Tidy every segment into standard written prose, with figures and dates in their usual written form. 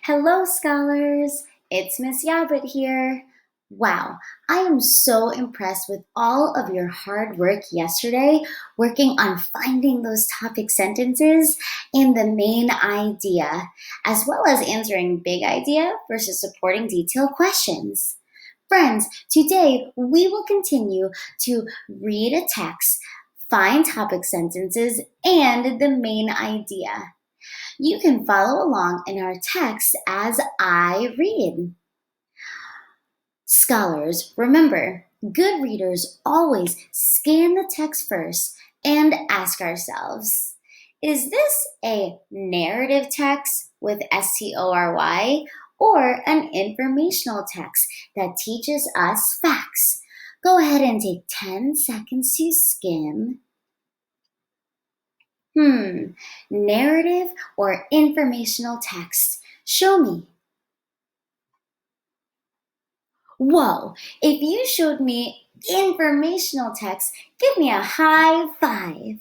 Hello, scholars! It's Miss Yabut here. Wow, I am so impressed with all of your hard work yesterday working on finding those topic sentences and the main idea, as well as answering big idea versus supporting detail questions. Friends, today we will continue to read a text, find topic sentences, and the main idea. You can follow along in our text as I read. Scholars, remember, good readers always scan the text first and ask ourselves, is this a narrative text with STORY or an informational text that teaches us facts? Go ahead and take 10 seconds to skim. Narrative or informational text? Show me. Whoa, if you showed me informational text, give me a high five.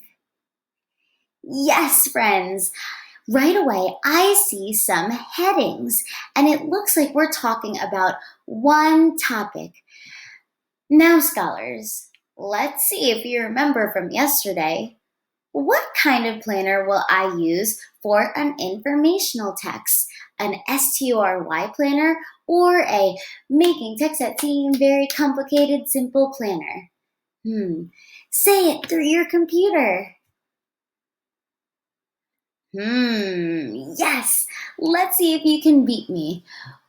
Yes, friends. Right away, I see some headings, and it looks like we're talking about one topic. Now, scholars, let's see if you remember from yesterday. What kind of planner will I use for an informational text? An STORY planner or a making text that seem very complicated simple planner? Say it through your computer. Yes. Let's see if you can beat me.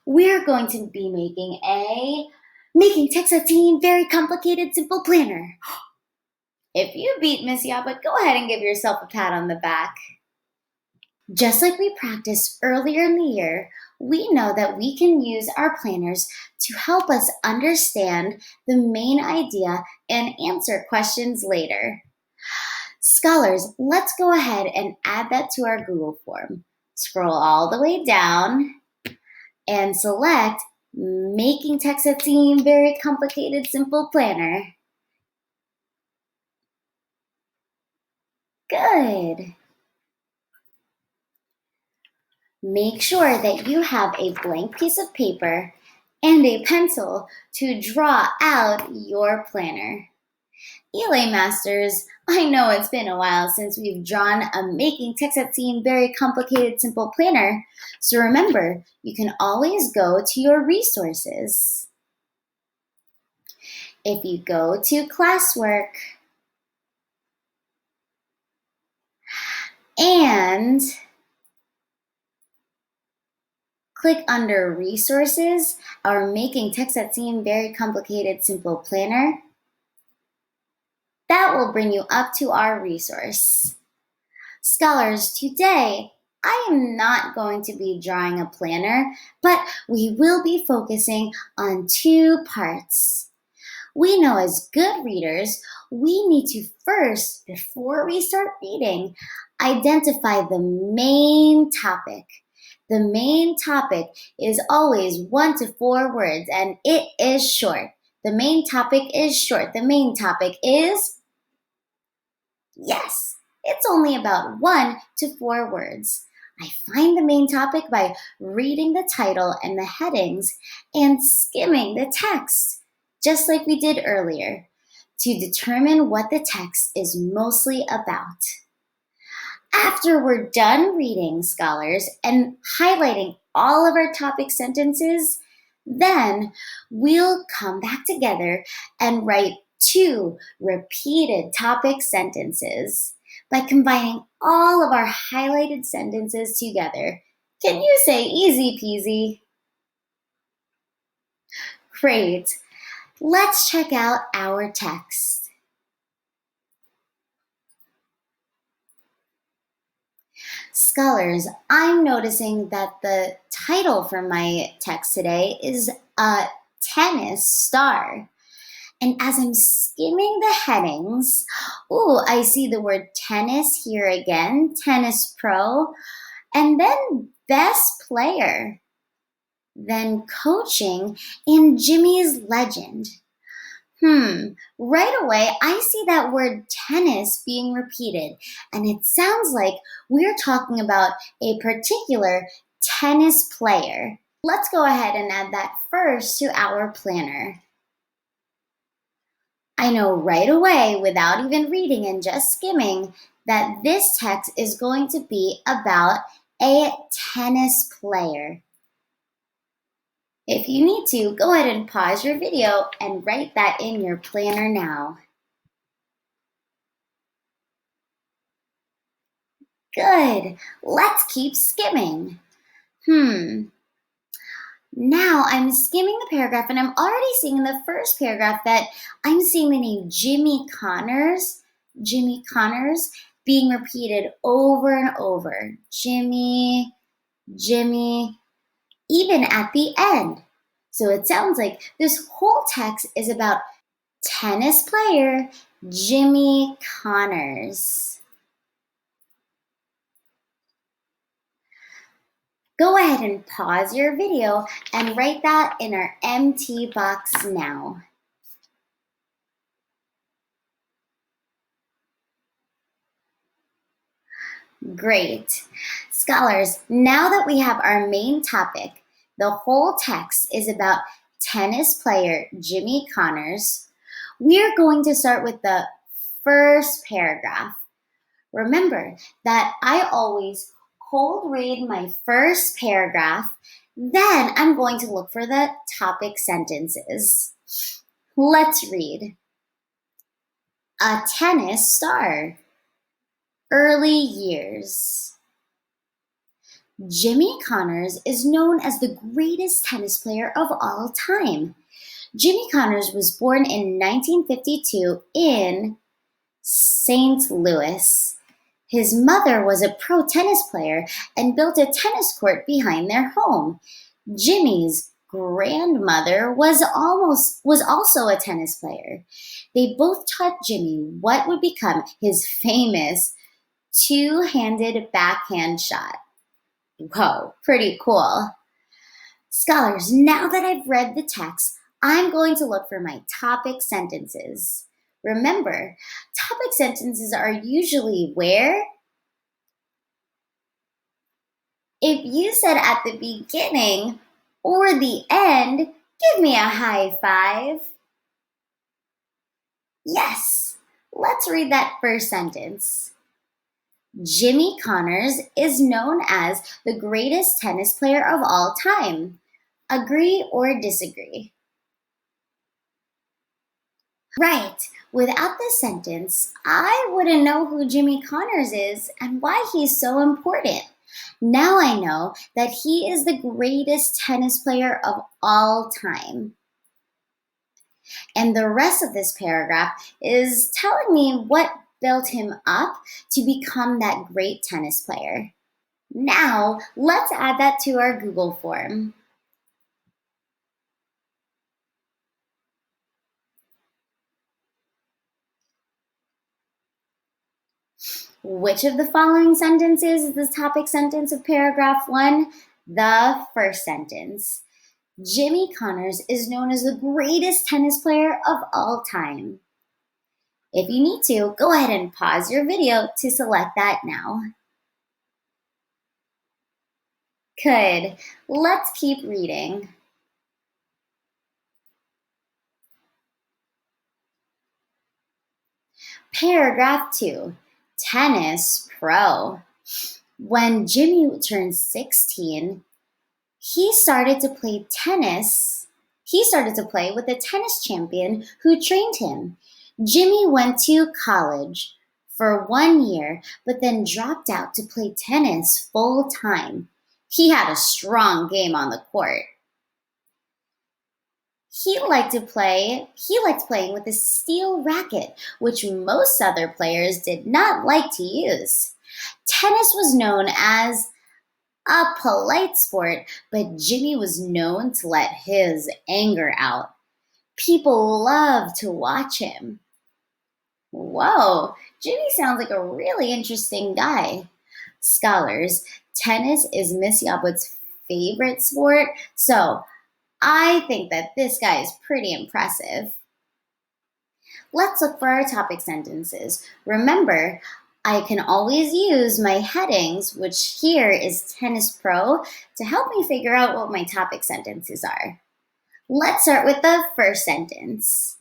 We're going to be making a making text that seem very complicated simple planner. If you beat Miss Yabut, go ahead and give yourself a pat on the back. Just like we practiced earlier in the year, we know that we can use our planners to help us understand the main idea and answer questions later. Scholars, let's go ahead and add that to our Google form. Scroll all the way down and select Making Text That Seem Very Complicated Simple Planner. Good. Make sure that you have a blank piece of paper and a pencil to draw out your planner. ELA Masters, I know it's been a while since we've drawn a Making Text That Seem Very Complicated Simple Planner, so remember, you can always go to your resources. If you go to classwork and click under Resources, our Making Text That Seem Very Complicated Simple Planner. That will bring you up to our resource. Scholars, today I am not going to be drawing a planner, but we will be focusing on two parts. We know as good readers, we need to first, before we start reading, identify the main topic. The main topic is always 1 to 4 words, and it is short. The main topic is short. The main topic is, yes, it's only about 1 to 4 words. I find the main topic by reading the title and the headings and skimming the text, just like we did earlier, to determine what the text is mostly about. After we're done reading, scholars, and highlighting all of our topic sentences, then we'll come back together and write 2 repeated topic sentences by combining all of our highlighted sentences together. Can you say easy peasy? Great. Let's check out our text. Scholars, I'm noticing that the title for my text today is a tennis star. And as I'm skimming the headings, I see the word tennis here again, tennis pro, and then best player, then coaching, and Jimmy's legend. Right away, I see that word tennis being repeated, and it sounds like we're talking about a particular tennis player. Let's go ahead and add that first to our planner. I know right away, without even reading and just skimming, that this text is going to be about a tennis player. If you need to, go ahead and pause your video and write that in your planner now. Good. Let's keep skimming. Now I'm skimming the paragraph and I'm already seeing in the first paragraph that I'm seeing the name Jimmy Connors being repeated over and over. Jimmy, even at the end. So it sounds like this whole text is about tennis player Jimmy Connors. Go ahead and pause your video and write that in our empty box now. Great. Scholars, now that we have our main topic, the whole text is about tennis player Jimmy Connors, we're going to start with the first paragraph. Remember that I always cold read my first paragraph, then I'm going to look for the topic sentences. Let's read. A tennis star. Early years. Jimmy Connors is known as the greatest tennis player of all time. Jimmy Connors was born in 1952 in St. Louis. His mother was a pro tennis player and built a tennis court behind their home. Jimmy's grandmother was also a tennis player. They both taught Jimmy what would become his famous two-handed backhand shot. Whoa, pretty cool. Scholars, now that I've read the text, I'm going to look for my topic sentences. Remember, topic sentences are usually where? If you said at the beginning or the end, give me a high five. Yes, let's read that first sentence. Jimmy Connors is known as the greatest tennis player of all time. Agree or disagree? Right. Without this sentence, I wouldn't know who Jimmy Connors is and why he's so important. Now I know that he is the greatest tennis player of all time. And the rest of this paragraph is telling me what built him up to become that great tennis player. Now, let's add that to our Google form. Which of the following sentences is the topic sentence of paragraph 1? The first sentence. Jimmy Connors is known as the greatest tennis player of all time. If you need to, go ahead and pause your video to select that now. Good. Let's keep reading. Paragraph 2. Tennis pro. When Jimmy turned 16, he started to play tennis. He started to play with a tennis champion who trained him. Jimmy went to college for 1 year, but then dropped out to play tennis full time. He had a strong game on the court. He liked playing with a steel racket, which most other players did not like to use. Tennis was known as a polite sport, but Jimmy was known to let his anger out. People loved to watch him. Whoa, Jimmy sounds like a really interesting guy. Scholars, tennis is Miss Yabut's favorite sport, so I think that this guy is pretty impressive. Let's look for our topic sentences. Remember, I can always use my headings, which here is Tennis Pro, to help me figure out what my topic sentences are. Let's start with the first sentence.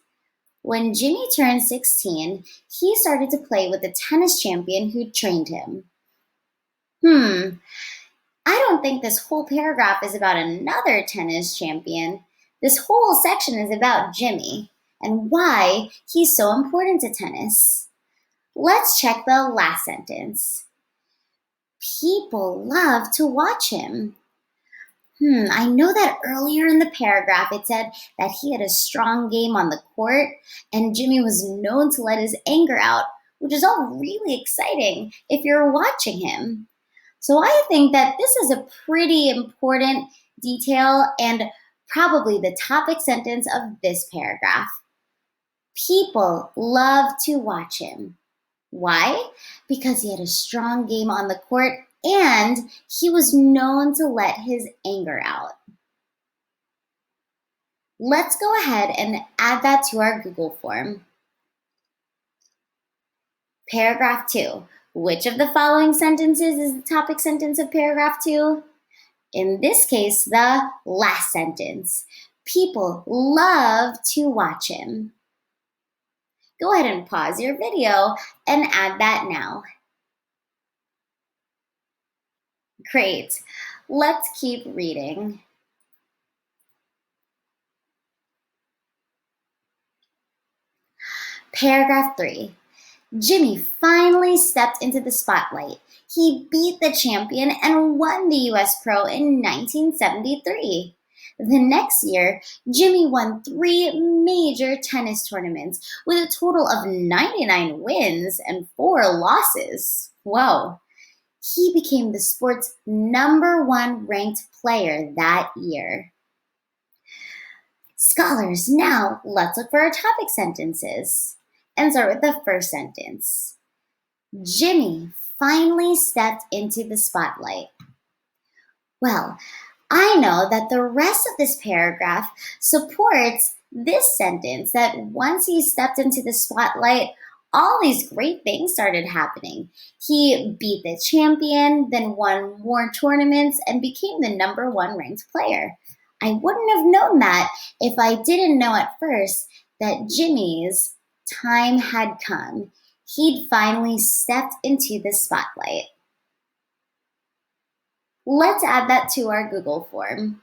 When Jimmy turned 16, he started to play with the tennis champion who trained him. I don't think this whole paragraph is about another tennis champion. This whole section is about Jimmy and why he's so important to tennis. Let's check the last sentence. People love to watch him. I know that earlier in the paragraph it said that he had a strong game on the court and Jimmy was known to let his anger out, which is all really exciting if you're watching him. So I think that this is a pretty important detail and probably the topic sentence of this paragraph. People love to watch him. Why? Because he had a strong game on the court and he was known to let his anger out. Let's go ahead and add that to our Google form. Paragraph 2. Which of the following sentences is the topic sentence of paragraph 2? In this case, the last sentence. People love to watch him. Go ahead and pause your video and add that now. Great. Let's keep reading. Paragraph 3. Jimmy finally stepped into the spotlight. He beat the champion and won the US Pro in 1973. The next year, Jimmy won 3 major tennis tournaments with a total of 99 wins and 4 losses. Whoa. He became the sport's #1 ranked player that year. Scholars, now let's look for our topic sentences and start with the first sentence. Jimmy finally stepped into the spotlight. Well, I know that the rest of this paragraph supports this sentence that once he stepped into the spotlight, all these great things started happening. He beat the champion, then won more tournaments, and became the #1 ranked player. I wouldn't have known that if I didn't know at first that Jimmy's time had come. He'd finally stepped into the spotlight. Let's add that to our Google form.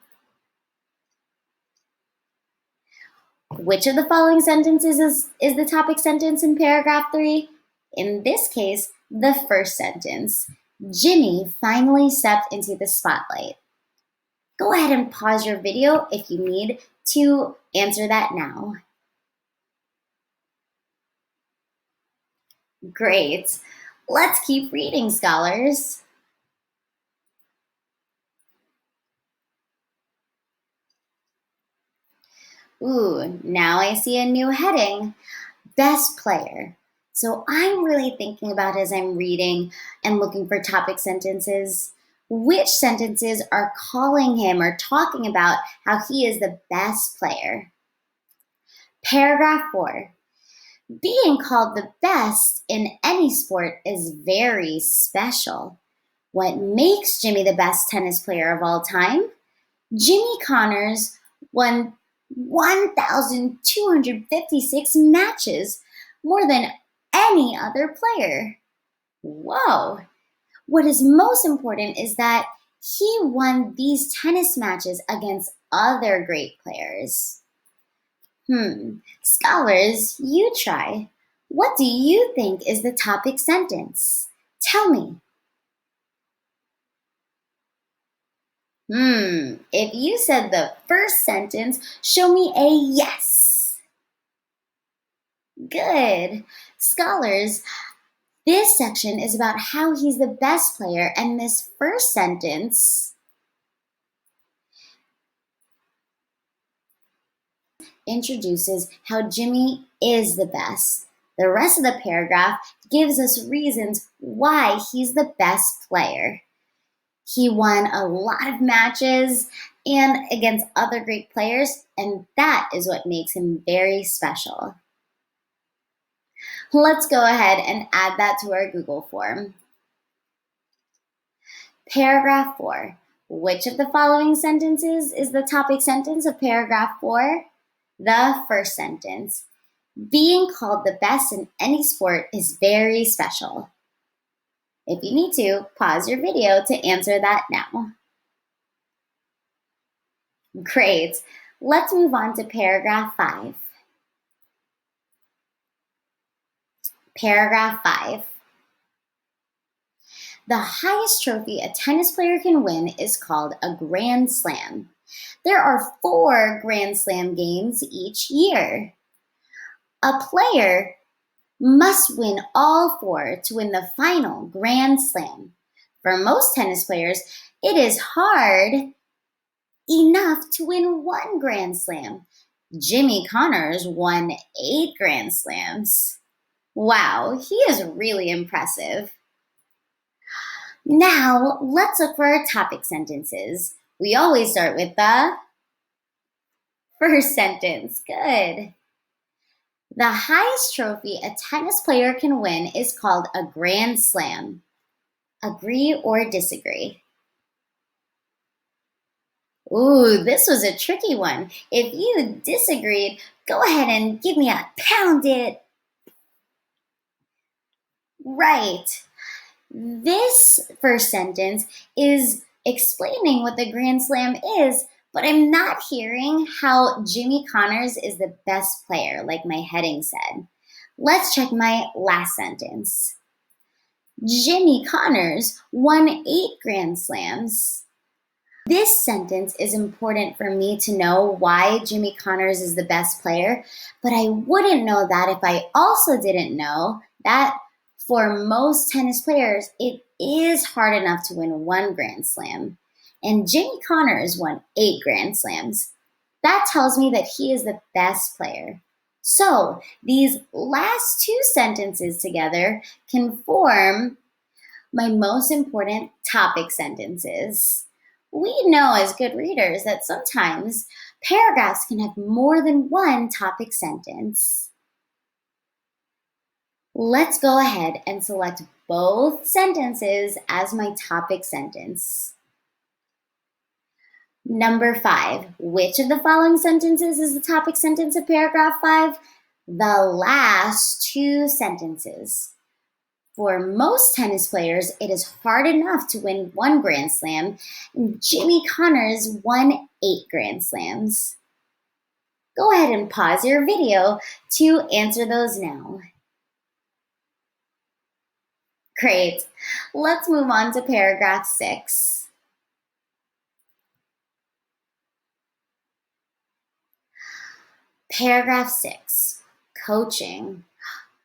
Which of the following sentences is the topic sentence in paragraph 3? In this case, the first sentence. Jimmy finally stepped into the spotlight. Go ahead and pause your video if you need to answer that now. Great. Let's keep reading, scholars. Now I see a new heading, Best Player. So I'm really thinking about as I'm reading and looking for topic sentences, which sentences are calling him or talking about how he is the best player. Paragraph 4. Being called the best in any sport is very special. What makes Jimmy the best tennis player of all time? Jimmy Connors won 1,256 matches, more than any other player. Whoa! What is most important is that he won these tennis matches against other great players. Scholars, you try. What do you think is the topic sentence? Tell me. If you said the first sentence, show me a yes. Good. Scholars, this section is about how he's the best player, and this first sentence introduces how Jimmy is the best. The rest of the paragraph gives us reasons why he's the best player. He won a lot of matches and against other great players, and that is what makes him very special. Let's go ahead and add that to our Google form. Paragraph 4. Which of the following sentences is the topic sentence of paragraph 4? The first sentence. Being called the best in any sport is very special. If you need to, pause your video to answer that now. Great. Let's move on to paragraph 5. Paragraph 5. The highest trophy a tennis player can win is called a Grand Slam. There are 4 Grand Slam games each year. A player must win all 4 to win the final Grand Slam. For most tennis players, it is hard enough to win 1 Grand Slam. Jimmy Connors won 8 Grand Slams. Wow, he is really impressive. Now, let's look for our topic sentences. We always start with the first sentence. Good. The highest trophy a tennis player can win is called a Grand Slam. Agree or disagree? Ooh, this was a tricky one. If you disagreed, go ahead and give me a pound it. Right. This first sentence is explaining what the Grand Slam is, but I'm not hearing how Jimmy Connors is the best player, like my heading said. Let's check my last sentence. Jimmy Connors won 8 Grand Slams. This sentence is important for me to know why Jimmy Connors is the best player, but I wouldn't know that if I also didn't know that for most tennis players, it is hard enough to win 1 Grand Slam. And Jimmy Connors won 8 Grand Slams. That tells me that he is the best player. So these last 2 sentences together can form my most important topic sentences. We know as good readers that sometimes paragraphs can have more than 1 topic sentence. Let's go ahead and select both sentences as my topic sentence. Number 5, which of the following sentences is the topic sentence of paragraph 5? The last 2 sentences. For most tennis players, it is hard enough to win 1 Grand Slam, and Jimmy Connors won 8 Grand Slams. Go ahead and pause your video to answer those now. Great. Let's move on to paragraph 6. Paragraph 6, coaching.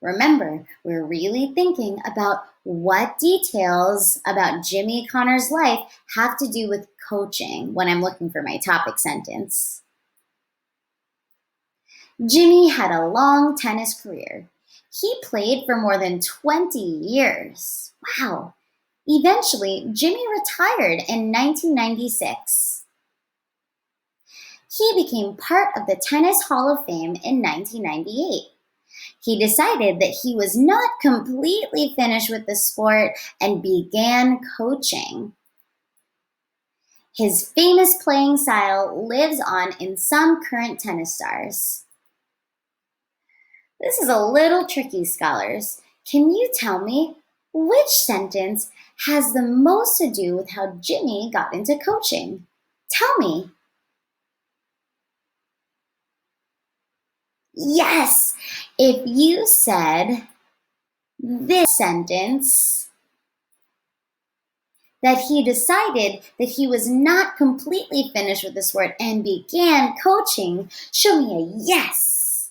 Remember, we're really thinking about what details about Jimmy Connors' life have to do with coaching when I'm looking for my topic sentence. Jimmy had a long tennis career. He played for more than 20 years. Wow. Eventually, Jimmy retired in 1996. He became part of the Tennis Hall of Fame in 1998. He decided that he was not completely finished with the sport and began coaching. His famous playing style lives on in some current tennis stars. This is a little tricky, scholars. Can you tell me which sentence has the most to do with how Jimmy got into coaching? Tell me. Yes, if you said this sentence, that he decided that he was not completely finished with the sport and began coaching, show me a yes.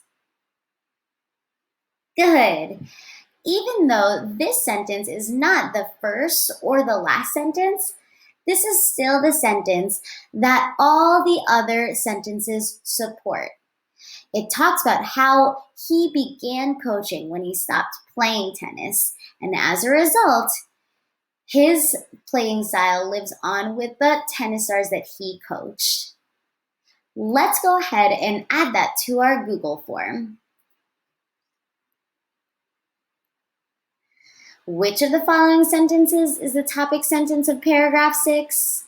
Good. Even though this sentence is not the first or the last sentence, this is still the sentence that all the other sentences support. It talks about how he began coaching when he stopped playing tennis, and as a result, his playing style lives on with the tennis stars that he coached. Let's go ahead and add that to our Google form. Which of the following sentences is the topic sentence of paragraph 6?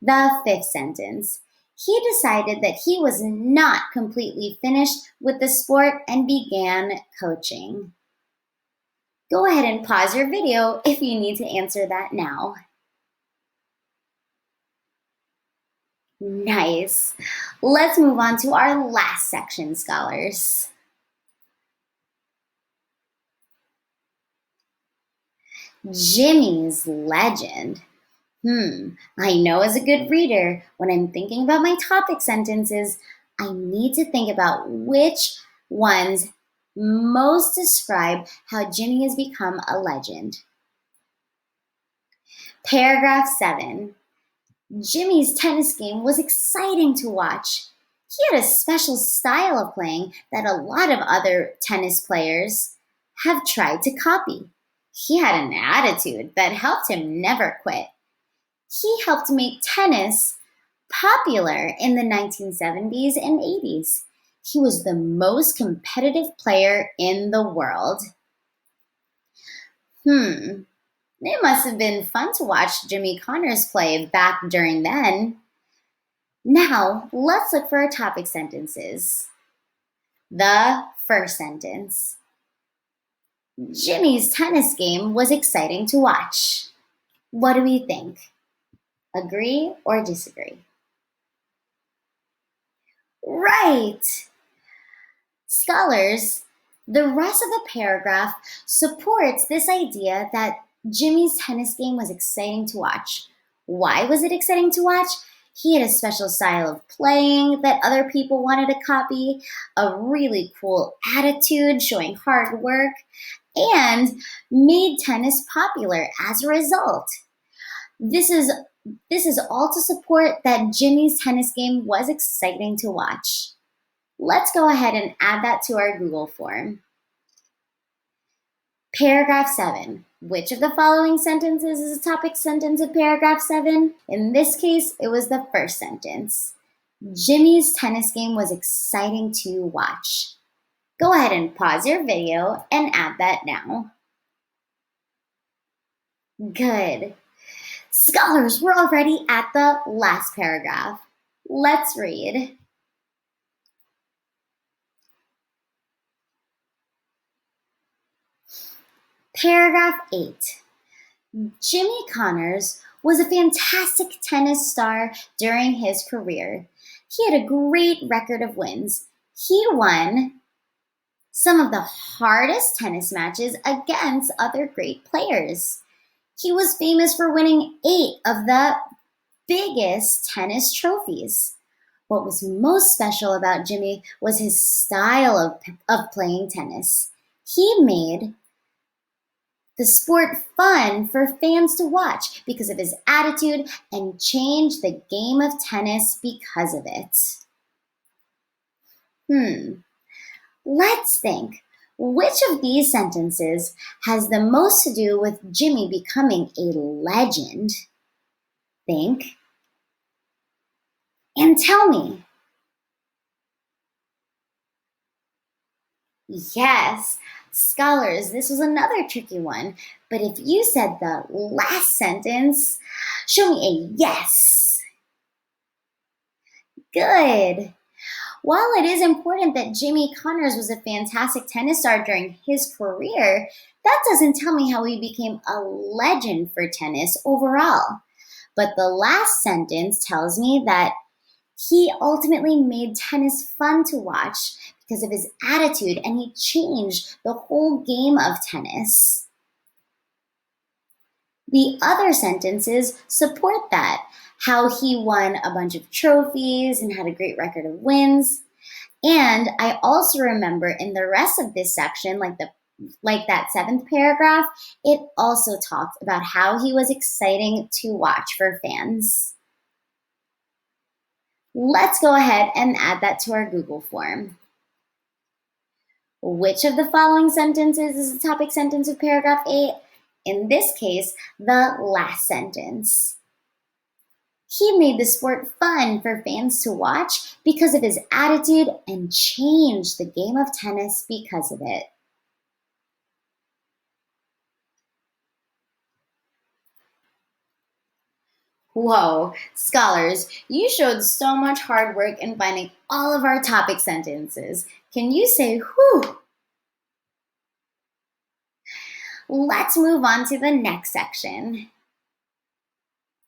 The fifth sentence. He decided that he was not completely finished with the sport and began coaching. Go ahead and pause your video if you need to answer that now. Nice. Let's move on to our last section, scholars. Jimmy's legend. I know as a good reader, when I'm thinking about my topic sentences, I need to think about which ones most describe how Jimmy has become a legend. Paragraph 7. Jimmy's tennis game was exciting to watch. He had a special style of playing that a lot of other tennis players have tried to copy. He had an attitude that helped him never quit. He helped make tennis popular in the 1970s and 80s. He was the most competitive player in the world. It must have been fun to watch Jimmy Connors play back during then. Now, let's look for our topic sentences. The first sentence. Jimmy's tennis game was exciting to watch. What do we think? Agree or disagree? Right! Scholars, the rest of the paragraph supports this idea that Jimmy's tennis game was exciting to watch. Why was it exciting to watch? He had a special style of playing that other people wanted to copy, a really cool attitude showing hard work, and made tennis popular as a result. This is all to support that Jimmy's tennis game was exciting to watch. Let's go ahead and add that to our Google form. Paragraph 7. Which of the following sentences is a topic sentence of paragraph 7? In this case, it was the first sentence. Jimmy's tennis game was exciting to watch. Go ahead and pause your video and add that now. Good. Scholars, we're already at the last paragraph. Let's read. Paragraph 8. Jimmy Connors was a fantastic tennis star during his career. He had a great record of wins. He won some of the hardest tennis matches against other great players. He was famous for winning 8 of the biggest tennis trophies. What was most special about Jimmy was his style of playing tennis. He made the sport fun for fans to watch because of his attitude and changed the game of tennis because of it. Let's think. Which of these sentences has the most to do with Jimmy becoming a legend? Think. And tell me. Yes, scholars, this was another tricky one. But if you said the last sentence, show me a yes. Good. While it is important that Jimmy Connors was a fantastic tennis star during his career, that doesn't tell me how he became a legend for tennis overall. But the last sentence tells me that he ultimately made tennis fun to watch because of his attitude, and he changed the whole game of tennis. The other sentences support that, how he won a bunch of trophies and had a great record of wins. And I also remember in the rest of this section, like that 7th paragraph, it also talked about how he was exciting to watch for fans. Let's go ahead and add that to our Google form. Which of the following sentences is the topic sentence of paragraph 8? In this case, the last sentence. He made the sport fun for fans to watch because of his attitude and changed the game of tennis because of it. Whoa, scholars, you showed so much hard work in finding all of our topic sentences. Can you say whew? Let's move on to the next section.